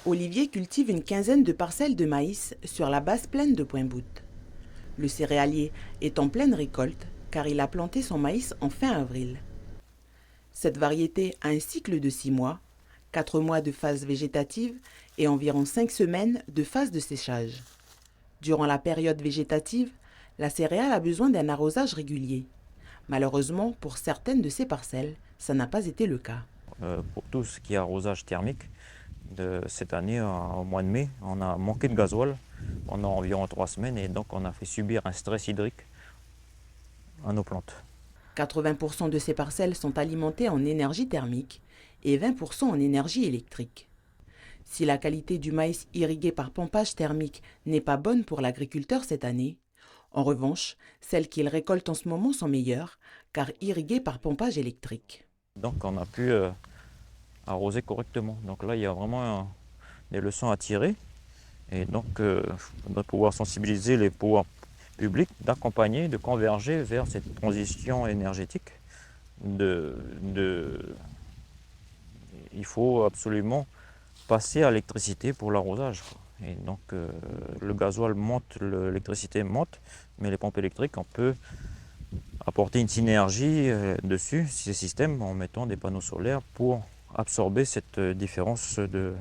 Olivier cultive une quinzaine de parcelles de maïs sur la basse plaine de Pointe-Boute. Le céréalier est en pleine récolte car il a planté son maïs en fin avril. Cette variété a un cycle de 6 mois, 4 mois de phase végétative et environ 5 semaines de phase de séchage. Durant la période végétative, la céréale a besoin d'un arrosage régulier. Malheureusement, pour certaines de ces parcelles, ça n'a pas été le cas. Pour tout ce qui est arrosage thermique, cette année, au mois de mai, on a manqué de gasoil pendant environ 3 semaines et donc on a fait subir un stress hydrique à nos plantes. 80% de ces parcelles sont alimentées en énergie thermique et 20% en énergie électrique. Si la qualité du maïs irrigué par pompage thermique n'est pas bonne pour l'agriculteur cette année, en revanche, celles qu'il récolte en ce moment sont meilleures, car irriguées par pompage électrique. Donc on a pu arroser correctement. Donc là, il y a vraiment des leçons à tirer. Et donc, il faudrait pouvoir sensibiliser les pouvoirs publics, d'accompagner, de converger vers cette transition énergétique. Il faut absolument passer à l'électricité pour l'arrosage. Et donc, le gasoil monte, l'électricité monte, mais les pompes électriques, on peut apporter une synergie dessus, ces systèmes, en mettant des panneaux solaires pour absorber cette différence de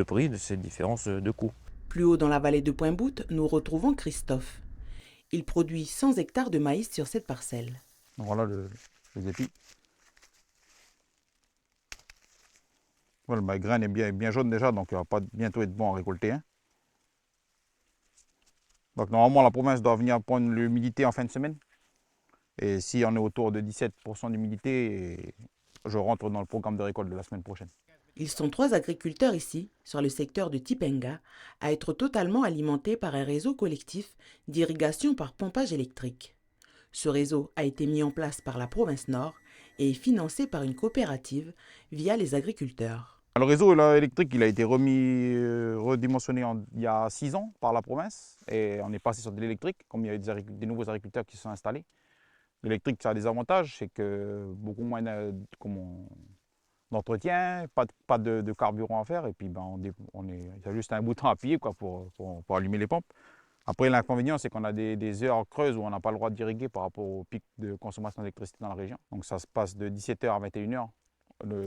prix, de cette différence de coût. Plus haut dans la vallée de Pointe-Boute, nous retrouvons Christophe. Il produit 100 hectares de maïs sur cette parcelle. Voilà les épis. Voilà, ma graine est bien jaune déjà, donc il va pas bientôt être bon à récolter. Hein. Donc normalement la province doit venir prendre l'humidité en fin de semaine. Et si on est autour de 17% d'humidité, je rentre dans le programme de récolte de la semaine prochaine. Ils sont 3 agriculteurs ici, sur le secteur de Tipenga, à être totalement alimentés par un réseau collectif d'irrigation par pompage électrique. Ce réseau a été mis en place par la province Nord et est financé par une coopérative via les agriculteurs. Le réseau électrique il a été redimensionné il y a 6 ans par la province et on est passé sur de l'électrique, comme il y a eu des nouveaux agriculteurs qui se sont installés. L'électrique, ça a des avantages, c'est que beaucoup moins d'entretien, pas de carburant à faire, et puis il y a juste un bouton à appuyer pour allumer les pompes. Après, l'inconvénient, c'est qu'on a des heures creuses où on n'a pas le droit d'irriguer par rapport au pic de consommation d'électricité dans la région. Donc ça se passe de 17h à 21h,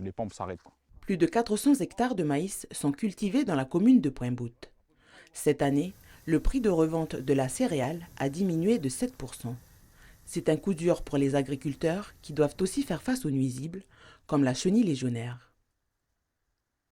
les pompes s'arrêtent. Plus de 400 hectares de maïs sont cultivés dans la commune de Pointe-Boute. Cette année, le prix de revente de la céréale a diminué de 7%. C'est un coup dur pour les agriculteurs qui doivent aussi faire face aux nuisibles, comme la chenille légionnaire.